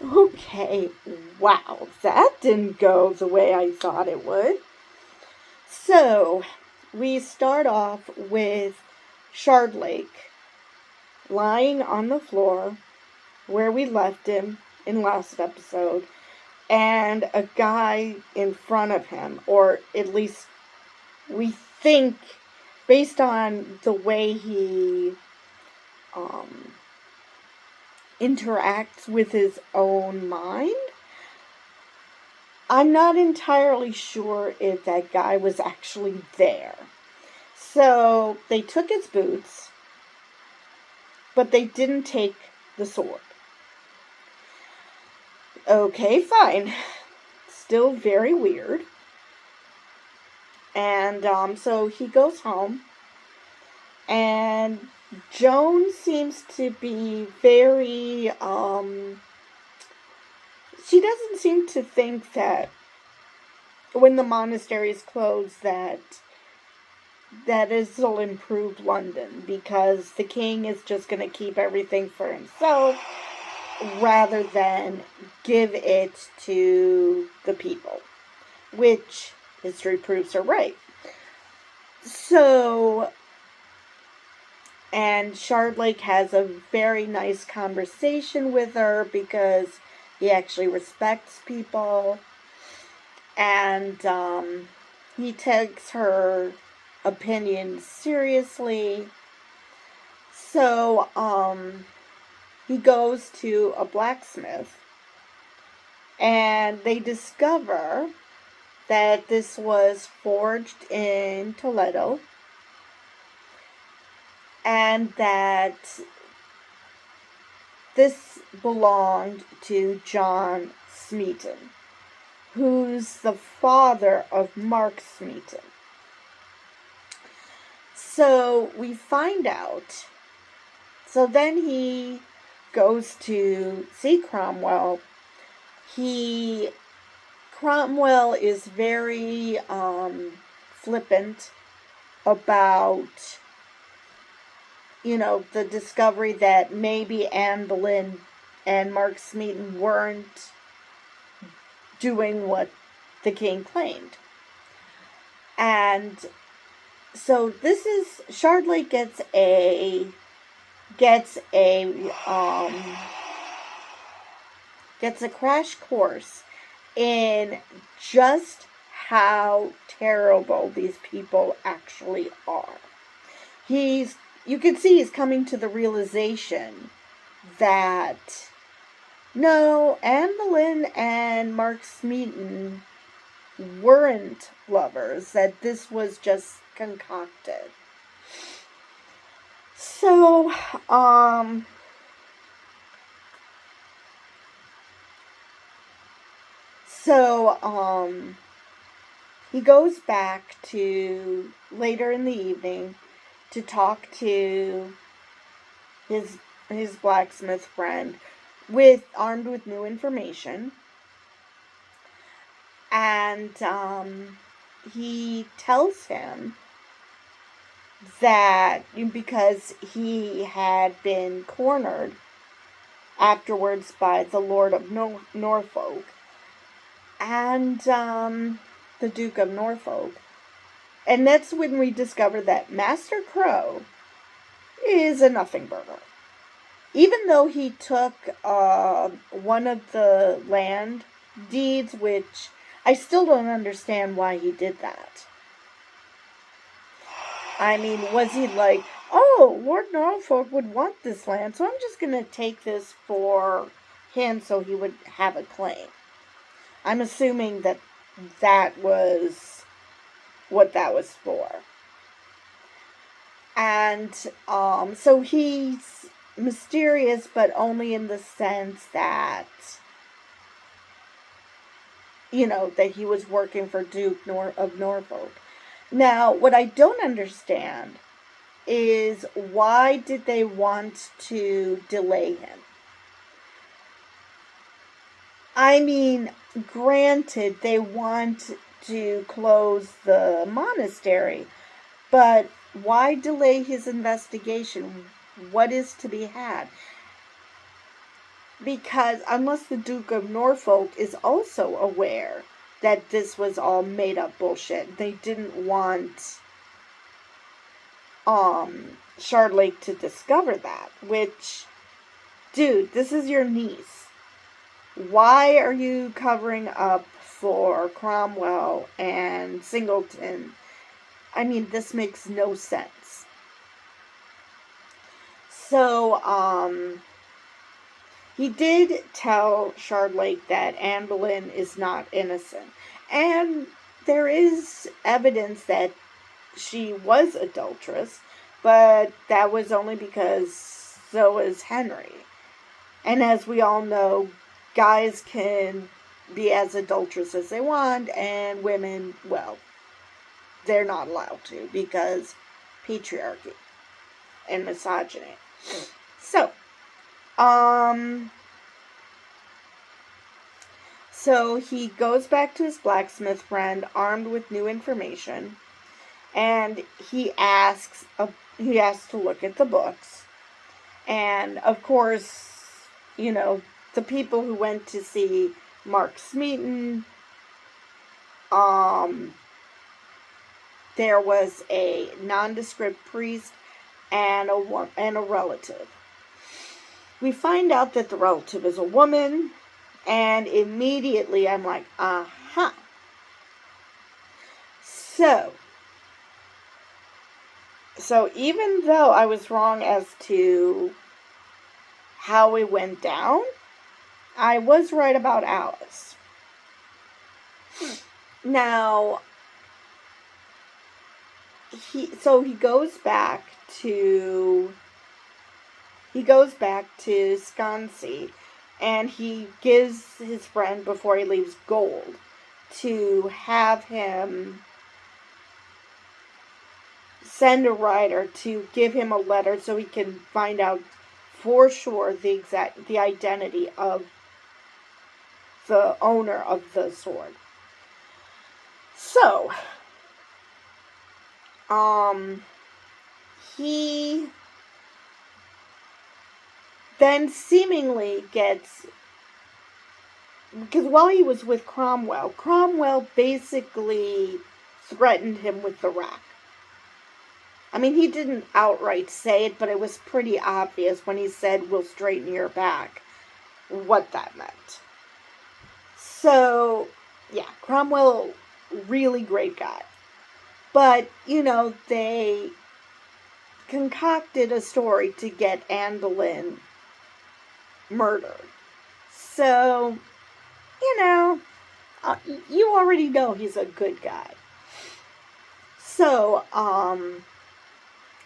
Okay, wow, that didn't go the way I thought it would. So, we start off with Shardlake lying on the floor where we left him in last episode, and a guy in front of him, or at least we think, based on the way he um, interacts with his own mind, I'm not entirely sure if that guy was actually there. So they took his boots, but they didn't take the sword. Okay, fine. Still very weird. And so he goes home, and Joan seems to be very, she doesn't seem to think that when the monastery is closed that will improve London, because the king is just going to keep everything for himself rather than give it to the people, which history proves her right. So, and Shardlake has a very nice conversation with her because he actually respects people, and he takes her opinion seriously. So he goes to a blacksmith, and they discover that this was forged in Toledo, and that this belonged to John Smeaton, who's the father of Mark Smeaton. So we find out. So then he goes to see Cromwell. Cromwell is very flippant about, the discovery that maybe Anne Boleyn and Mark Smeaton weren't doing what the king claimed. And so this is, Shardlake gets a crash course in just how terrible these people actually are. You can see he's coming to the realization that no, Anne Boleyn and Mark Smeaton weren't lovers, that this was just concocted. So, he goes back to later in the evening to talk to his blacksmith friend, armed with new information, and he tells him that because he had been cornered afterwards by the Lord of Norfolk and the Duke of Norfolk. And that's when we discover that Master Crow is a nothing burger. Even though he took one of the land deeds, which I still don't understand why he did that. I mean, was he like, oh, Lord Norfolk would want this land, so I'm just going to take this for him so he would have a claim. I'm assuming that was what that was for. And so he's mysterious, but only in the sense that, that he was working for Duke of Norfolk. Now, what I don't understand is why did they want to delay him? I mean, granted, they want to close the monastery, but why delay his investigation? What is to be had? because unless the Duke of Norfolk is also aware that this was all made up bullshit, they didn't want Shardlake to discover that, which, dude, this is your niece. Why are you covering up for Cromwell and Singleton? I mean, this makes no sense. So, he did tell Shardlake that Anne Boleyn is not innocent. And there is evidence that she was adulterous, but that was only because so was Henry. And as we all know, guys can be as adulterous as they want, and women, well, they're not allowed to because patriarchy and misogyny. So, so he goes back to his blacksmith friend armed with new information, and he asks to look at the books. And of course, you know, the people who went to see Mark Smeaton, there was a nondescript priest and a relative. We find out that the relative is a woman, and immediately I'm like, uh-huh. So even though I was wrong as to how it went down, I was right about Alice. Now, he goes back to Scansey, and he gives his friend, before he leaves, gold to have him send a writer to give him a letter so he can find out for sure the identity of the owner of the sword. So, he then seemingly gets, because while he was with Cromwell basically threatened him with the rack. I mean, he didn't outright say it, but it was pretty obvious when he said, "We'll straighten your back," what that meant. So, yeah, Cromwell, really great guy. But, you know, they concocted a story to get Anne Boleyn murdered. So, you know, you already know he's a good guy. So,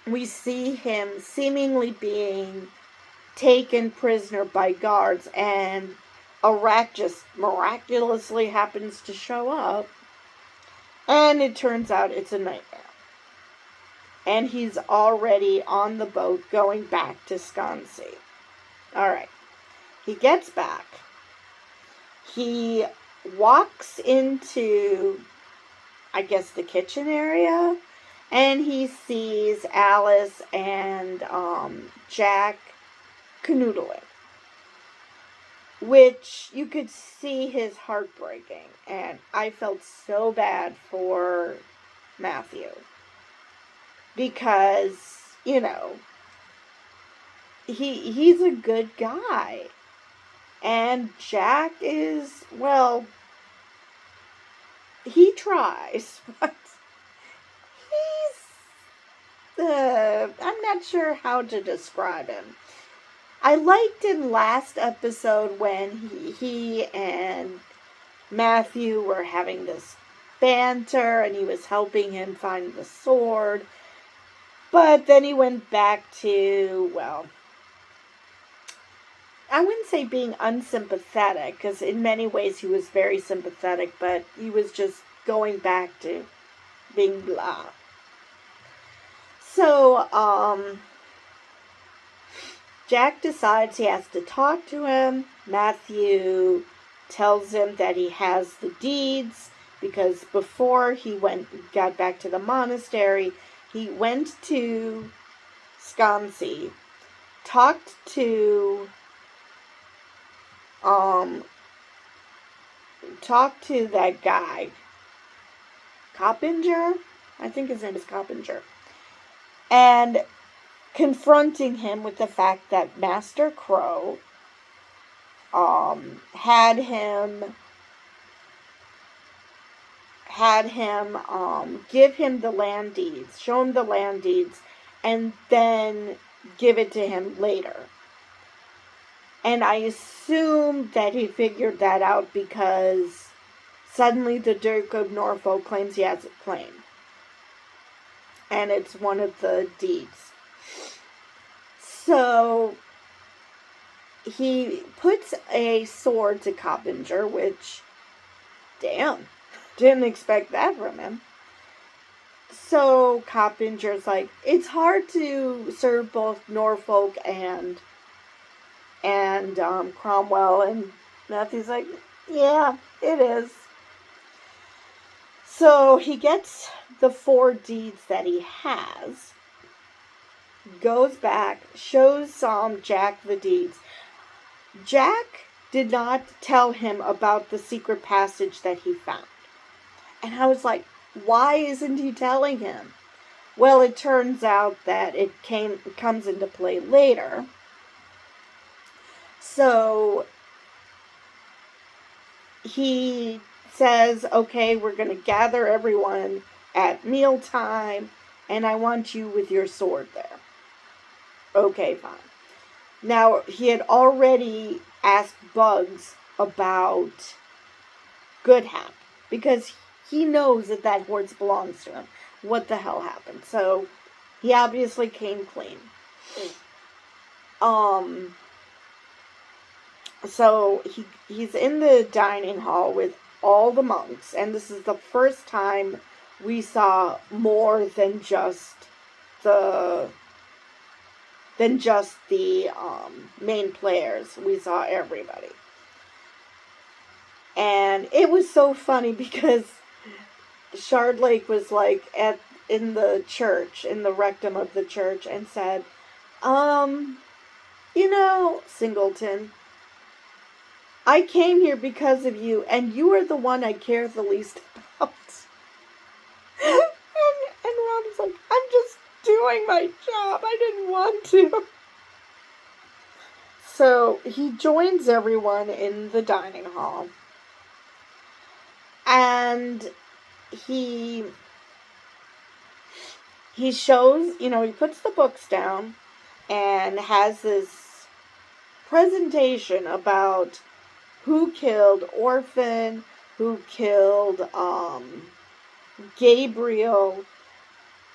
we see him seemingly being taken prisoner by guards, and a rat just miraculously happens to show up, and it turns out it's a nightmare. And he's already on the boat going back to Scansey. Alright. He gets back. He walks into, I guess, the kitchen area, and he sees Alice and Jack canoodling, which you could see his heart breaking, and I felt so bad for Matthew because, you know, he's a good guy, and Jack is, well, he tries, but I'm not sure how to describe him. I liked in last episode when he and Matthew were having this banter and he was helping him find the sword. But then he went back to, well, I wouldn't say being unsympathetic, because in many ways he was very sympathetic, but he was just going back to being blah. So, Jack decides he has to talk to him. Matthew tells him that he has the deeds, because before he got back to the monastery, he went to Scansey, talked to um, talk to that guy, Coppinger? I think his name is Coppinger. And confronting him with the fact that Master Crow had him give him the land deeds, show him the land deeds, and then give it to him later. And I assume that he figured that out because suddenly the Duke of Norfolk claims he has a claim. And it's one of the deeds. So he puts a sword to Coppinger, which, damn, didn't expect that from him. So Coppinger's like, it's hard to serve both Norfolk and Cromwell. And Matthew's like, yeah, it is. So he gets the 4 deeds that he has, goes back, shows Jack the deeds. Jack did not tell him about the secret passage that he found. And I was like, why isn't he telling him? Well, it turns out that it comes into play later. So he says, okay, we're going to gather everyone at mealtime, and I want you with your sword there. Okay, fine. Now, he had already asked Bugs about Goodhap, because he knows that horse belongs to him. What the hell happened? So, he obviously came clean. So, he's in the dining hall with all the monks, and this is the first time we saw more than just the main players. We saw everybody. And it was so funny because Shardlake was like in the church, in the rectum of the church, and said, Singleton, I came here because of you, and you are the one I care the least about. and Ron's like, I'm just doing my job. I didn't want to. So he joins everyone in the dining hall. And he shows, he puts the books down and has this presentation about who killed Orphan, who killed Gabriel.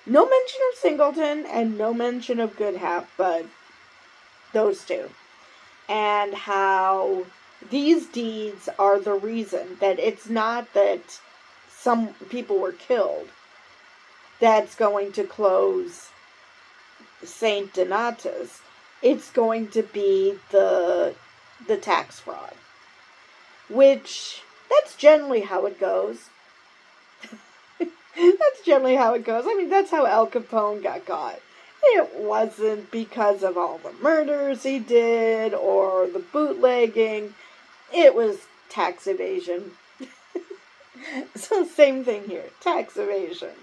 No mention of Singleton and no mention of Goodhap, but those two. And how these deeds are the reason that it's not that some people were killed that's going to close St. Donatus. It's going to be the tax fraud. Which, that's generally how it goes. That's generally how it goes. I mean, that's how Al Capone got caught. It wasn't because of all the murders he did or the bootlegging. It was tax evasion. So same thing here. Tax evasion.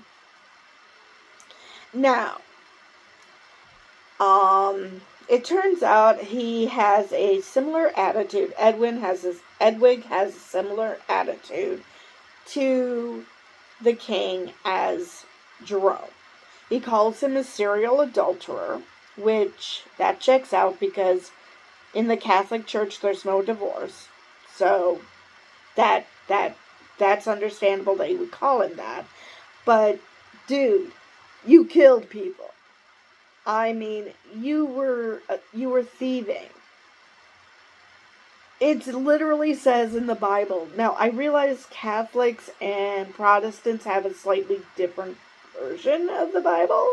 Now, it turns out he has a similar attitude. Edwig has a similar attitude to the king as Jerome. He calls him a serial adulterer, which that checks out because in the Catholic Church there's no divorce. So that's understandable that you would call him that. But dude, you killed people. I mean, you were thieving. It literally says in the Bible. Now, I realize Catholics and Protestants have a slightly different version of the Bible,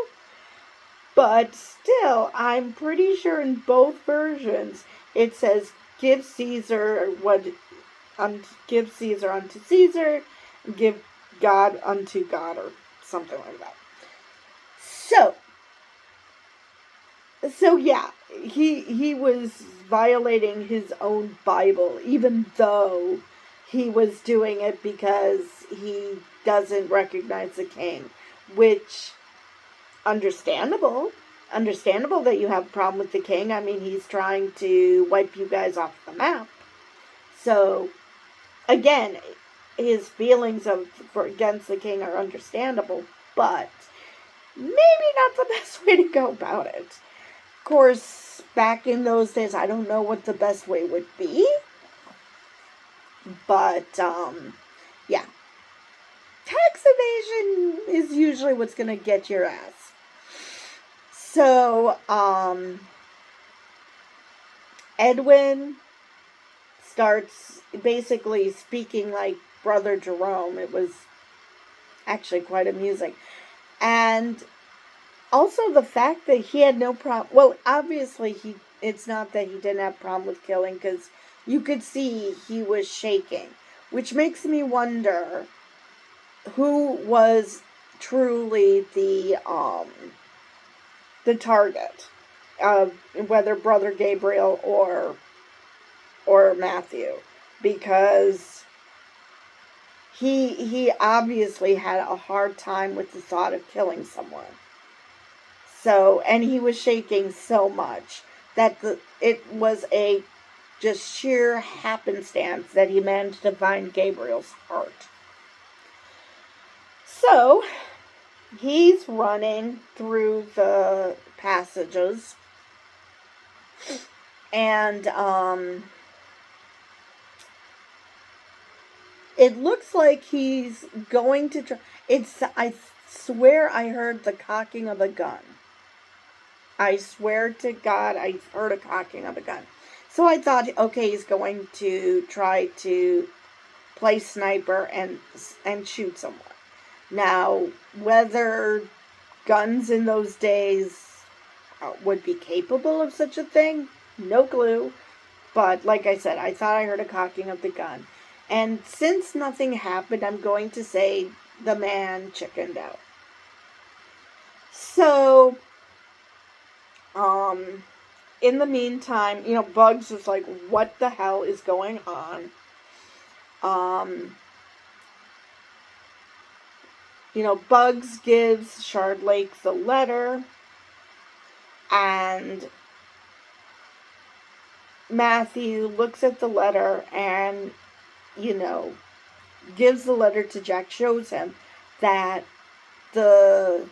but still, I'm pretty sure in both versions it says, give Caesar give Caesar unto Caesar, give God unto God, or something like that. So, So yeah, he was violating his own Bible, even though he was doing it because he doesn't recognize the king, which understandable. Understandable that you have a problem with the king. I mean, he's trying to wipe you guys off the map. So again, his feelings against the king are understandable, but maybe not the best way to go about it. Of course, back in those days, I don't know what the best way would be, but yeah, tax evasion is usually what's going to get your ass. So, Edwin starts basically speaking like Brother Jerome. It was actually quite amusing. And also the fact that he had no problem. Well, obviously, it's not that he didn't have a problem with killing, because you could see he was shaking, which makes me wonder who was truly the target, whether Brother Gabriel or Matthew, because he obviously had a hard time with the thought of killing someone. So, and he was shaking so much that it was a just sheer happenstance that he managed to find Gabriel's heart. So, he's running through the passages, and it looks like he's going to try. I swear I heard the cocking of a gun. I swear to God, I heard a cocking of a gun. So I thought, okay, he's going to try to play sniper and shoot someone. Now, whether guns in those days would be capable of such a thing, no clue. But like I said, I thought I heard a cocking of the gun. And since nothing happened, I'm going to say the man chickened out. So, in the meantime, Bugs is like, what the hell is going on? Bugs gives Shardlake the letter, and Matthew looks at the letter and, gives the letter to Jack, shows him that the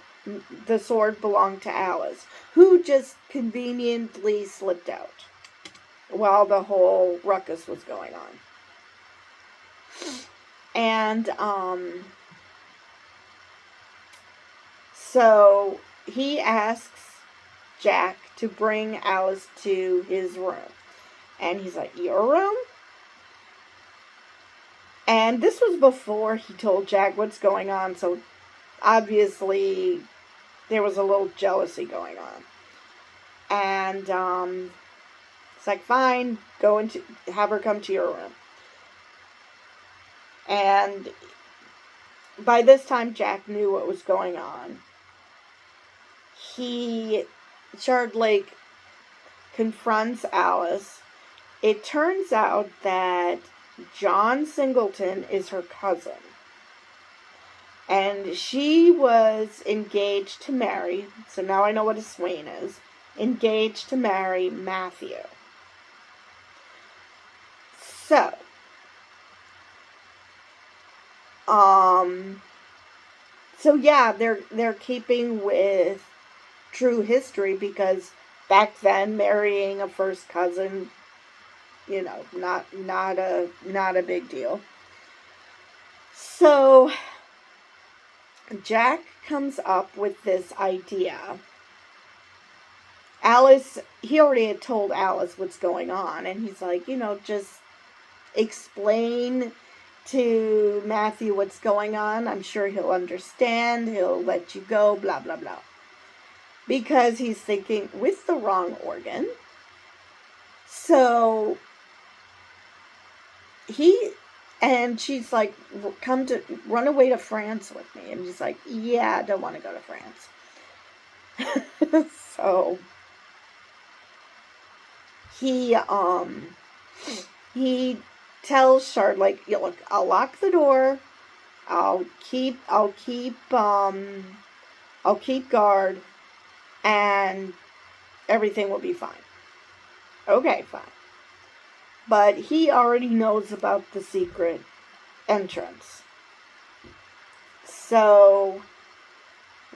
sword belonged to Alice, who just conveniently slipped out while the whole ruckus was going on. And so he asks Jack to bring Alice to his room. And he's like, your room? And this was before he told Jack what's going on, so obviously there was a little jealousy going on. And it's like, fine, have her come to your room. And by this time, Jack knew what was going on. Shardlake confronts Alice. It turns out that John Singleton is her cousin. And she was engaged to marry, so now I know what a swain is, engaged to marry Matthew. So, yeah, they're keeping with true history, because back then marrying a first cousin, not a big deal. So Jack comes up with this idea. He already had told Alice what's going on, and he's like, just explain to Matthew what's going on. I'm sure he'll understand. He'll let you go, blah, blah, blah. Because he's thinking with the wrong organ. So she's like, run away to France with me. And he's like, yeah, I don't want to go to France. So he he tells Shardlake, look, I'll lock the door. I'll keep guard, and everything will be fine. Okay, fine. But he already knows about the secret entrance. So,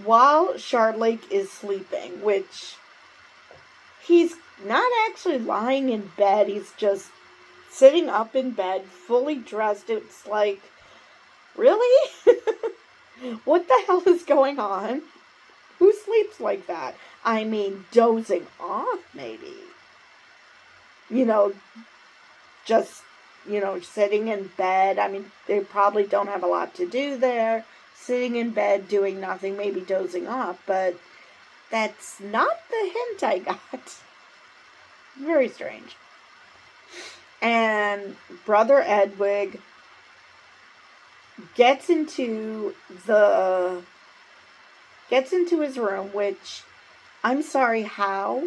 while Shardlake is sleeping, which he's not actually lying in bed, he's just sitting up in bed, fully dressed. It's like, really? What the hell is going on? Who sleeps like that? I mean, dozing off, maybe. Just, sitting in bed. I mean, they probably don't have a lot to do there. Sitting in bed, doing nothing, maybe dozing off. But that's not the hint I got. Very strange. And Brother Edwig gets into his room, which, I'm sorry, how?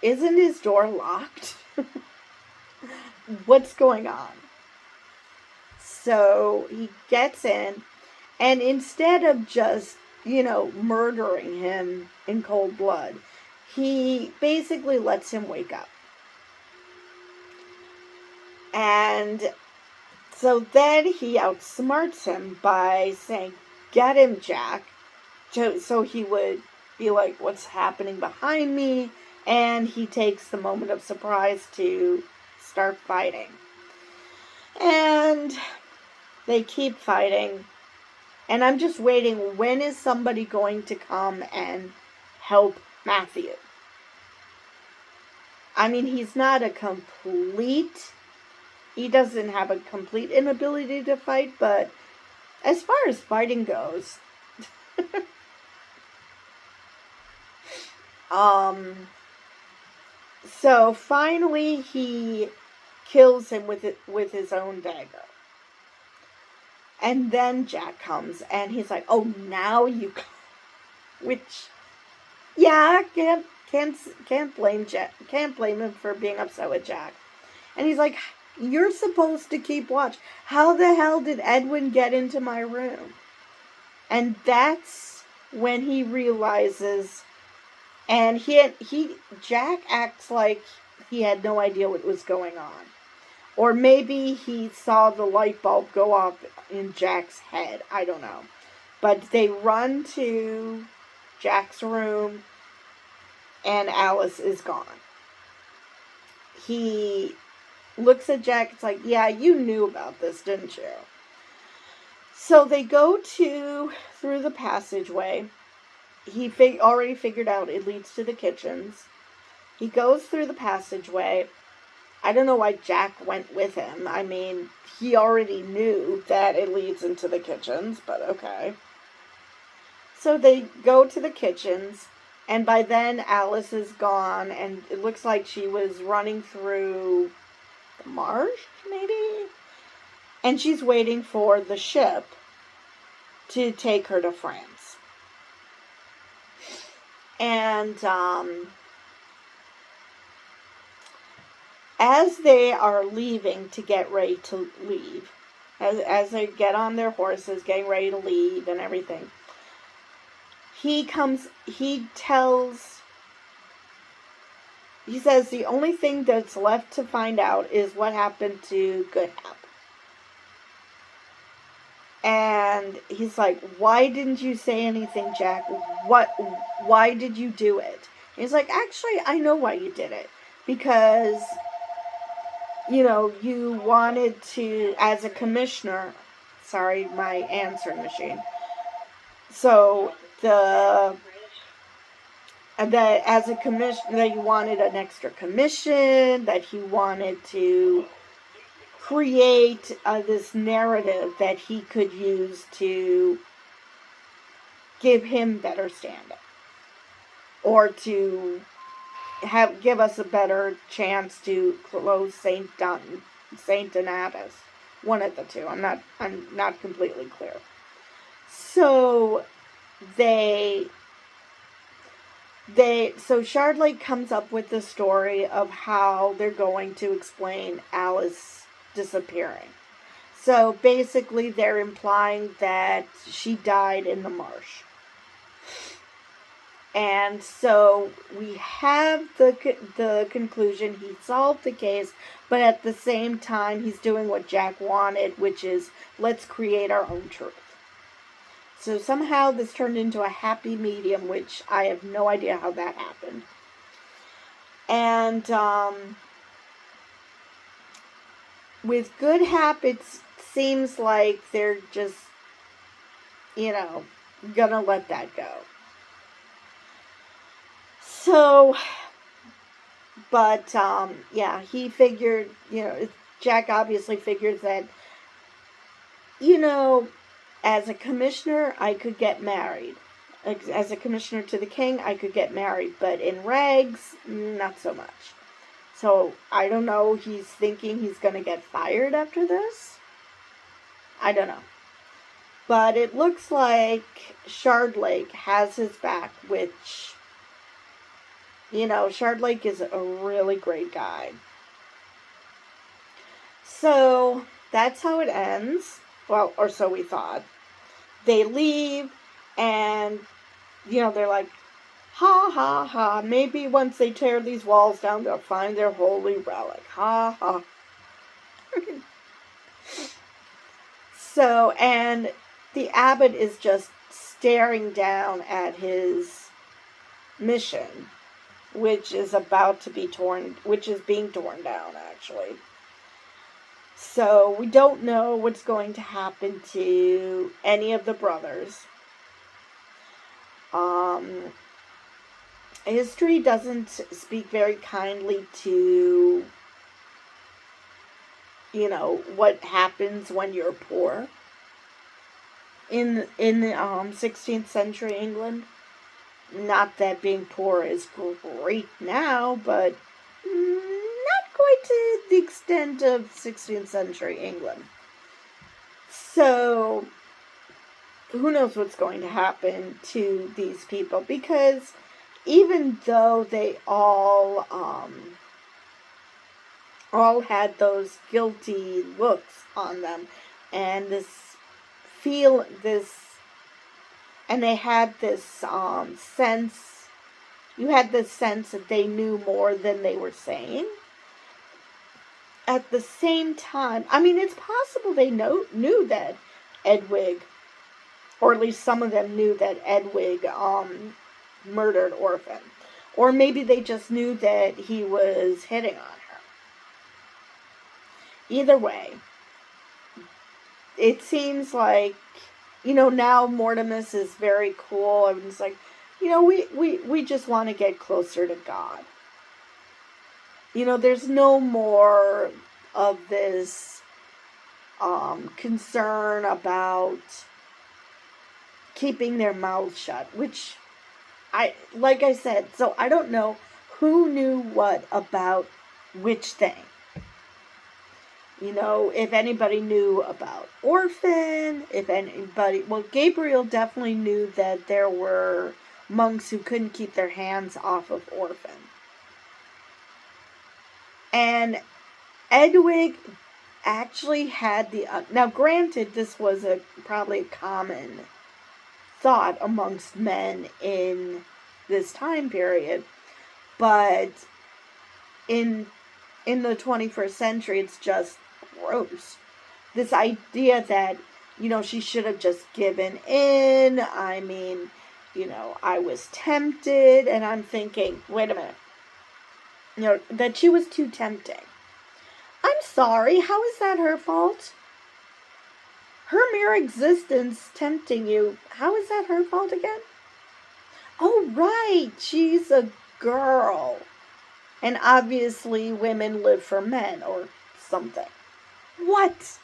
Isn't his door locked? What's going on? So he gets in, and instead of just, murdering him in cold blood, he basically lets him wake up. And so then he outsmarts him by saying, "Get him, Jack." So he would be like, "What's happening behind me?" And he takes the moment of surprise to start fighting. And they keep fighting. And I'm just waiting, when is somebody going to come and help Matthew? I mean, he doesn't have a complete inability to fight, but as far as fighting goes, so finally he kills him with his own dagger. And then Jack comes, and he's like, "Oh, now you come." Which, yeah, can't blame Jack. Can't blame him for being upset with Jack. And he's like, "You're supposed to keep watch. How the hell did Edwin get into my room?" And that's when he realizes, and Jack acts like he had no idea what was going on. Or maybe he saw the light bulb go off in Jack's head. I don't know. But they run to Jack's room, and Alice is gone. He looks at Jack. It's like, "Yeah, you knew about this, didn't you?" So they go through the passageway. He already figured out it leads to the kitchens. He goes through the passageway. I don't know why Jack went with him. I mean, he already knew that it leads into the kitchens, but okay. So they go to the kitchens, and by then Alice is gone, and it looks like she was running through the marsh, maybe? And she's waiting for the ship to take her to France. And as they are leaving to get ready to leave, as they get on their horses, getting ready to leave and everything, he says the only thing that's left to find out is what happened to Goodhap. And he's like, "Why didn't you say anything, Jack? Why did you do it?" And he's like, "Actually, I know why you did it. Because, you wanted to, as a commissioner," sorry, my answering machine. So, that as a commissioner, that you wanted an extra commission, that he wanted to create this narrative that he could use to give him better standing, or to give us a better chance to close Saint Donatus. One of the two. I'm not completely clear. So they So Shardlake comes up with the story of how they're going to explain Alice disappearing. So basically, they're implying that she died in the marsh. And so we have the conclusion he solved the case, but at the same time he's doing what Jack wanted, which is let's create our own truth. So somehow this turned into a happy medium, which I have no idea how that happened. And with good habits, seems like they're just, gonna let that go. So, but yeah, he figured, Jack obviously figures that, as a commissioner, I could get married. As a commissioner to the king, I could get married. But in rags, not so much. So, I don't know, he's thinking he's going to get fired after this? I don't know. But it looks like Shardlake has his back, which, Shardlake is a really great guy. So, that's how it ends. Well, or so we thought. They leave, and, they're like, ha, ha, ha. Maybe once they tear these walls down, they'll find their holy relic. Ha, ha. So, and the abbot is just staring down at his mission, which is being torn down, actually. So, we don't know what's going to happen to any of the brothers. History doesn't speak very kindly to, what happens when you're poor in the 16th century England. Not that being poor is great now, but not quite to the extent of 16th century England. So, who knows what's going to happen to these people, because even though they all had those guilty looks on them, and and they had this sense, you had this sense that they knew more than they were saying. At the same time, I mean, it's possible they knew that Edwig, or at least some of them knew that Edwig murdered Orphan. Or maybe they just knew that he was hitting on her. Either way, it seems like, now Mortimus is very cool. Everyone's like, we just want to get closer to God. There's no more of this concern about keeping their mouths shut, which like I said, so I don't know who knew what about which thing. If anybody knew about Orphan, Gabriel definitely knew that there were monks who couldn't keep their hands off of Orphan. And Edwig actually had now granted, this was probably a common thought amongst men in this time period, but in the 21st century, it's just gross. This idea that, she should have just given in. I mean, I was tempted, and I'm thinking, wait a minute. That she was too tempting. I'm sorry, how is that her fault? Her mere existence tempting you, how is that her fault again? Oh, right, she's a girl. And obviously women live for men or something. What?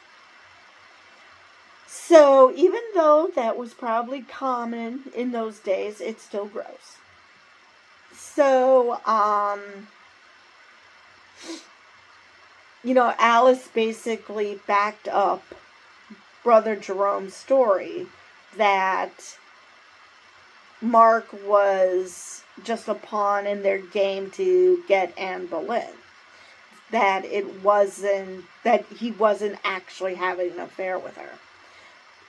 So even though that was probably common in those days, it's still gross. So, Alice basically backed up Brother Jerome's story that Mark was just a pawn in their game to get Anne Boleyn. That he wasn't actually having an affair with her.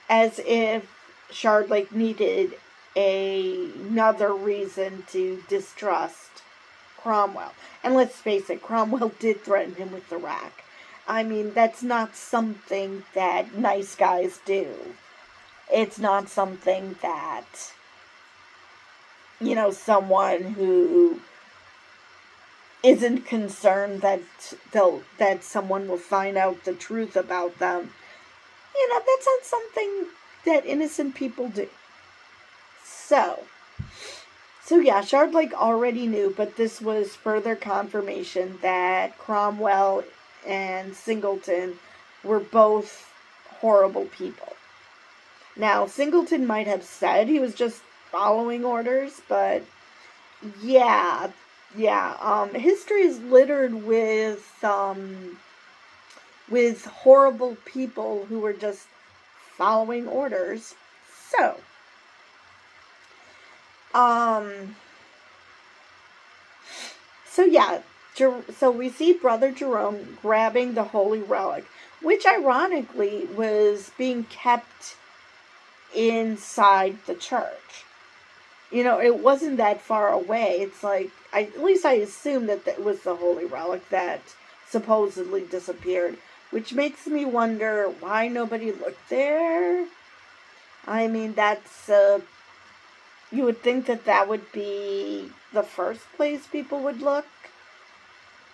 As if Shardlake needed another reason to distrust Cromwell. And let's face it, Cromwell did threaten him with the rack. I mean, that's not something that nice guys do. It's not something that, someone who isn't concerned that someone will find out the truth about them. That's not something that innocent people do. So yeah, Shardlake already knew, but this was further confirmation that Cromwell and Singleton were both horrible people. Now, Singleton might have said he was just following orders, but yeah, history is littered with horrible people who were just following orders. So yeah, so we see Brother Jerome grabbing the holy relic, which ironically was being kept inside the church. It wasn't that far away. It's like, at least I assume that it was the holy relic that supposedly disappeared, which makes me wonder why nobody looked there. I mean, that's, you would think that would be the first place people would look,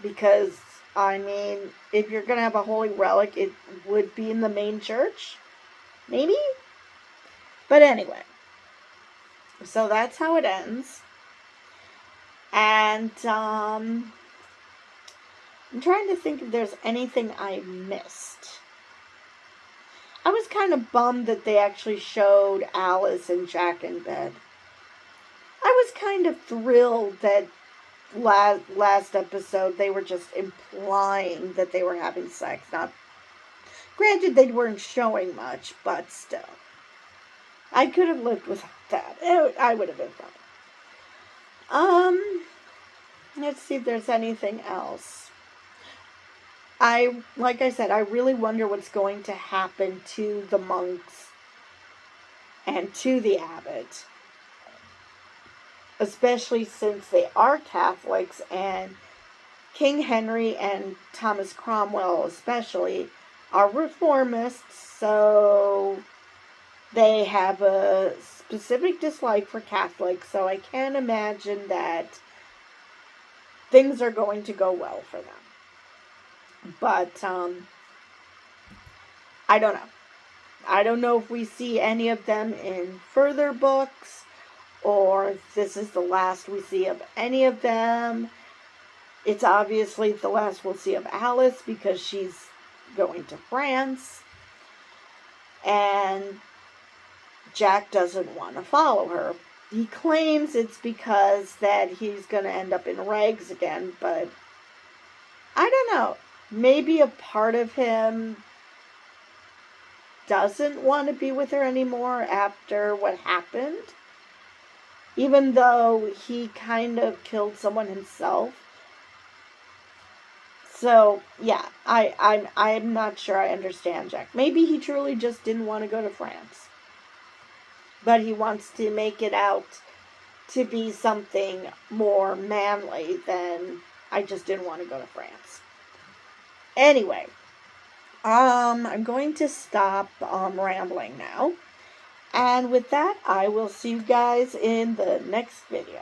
because, I mean, if you're going to have a holy relic, it would be in the main church, maybe? But anyway, so that's how it ends. And I'm trying to think if there's anything I missed. I was kind of bummed that they actually showed Alice and Jack in bed. I was kind of thrilled that last episode they were just implying that they were having sex. Not, granted, they weren't showing much, but still. I could have lived without that. I would have been fine. Let's see if there's anything else. Like I said, I really wonder what's going to happen to the monks and to the abbot, especially since they are Catholics, and King Henry and Thomas Cromwell especially are reformists, so they have a specific dislike for Catholics, so I can't imagine that things are going to go well for them. But, I don't know. I don't know if we see any of them in further books, or if this is the last we see of any of them. It's obviously the last we'll see of Alice, because she's going to France, and Jack doesn't want to follow her. He claims it's because that he's going to end up in rags again, but I don't know. Maybe a part of him doesn't want to be with her anymore after what happened, even though he kind of killed someone himself. So yeah, I'm not sure I understand Jack. Maybe he truly just didn't want to go to France, but he wants to make it out to be something more manly than I just didn't want to go to France. Anyway, I'm going to stop rambling now. And with that, I will see you guys in the next video.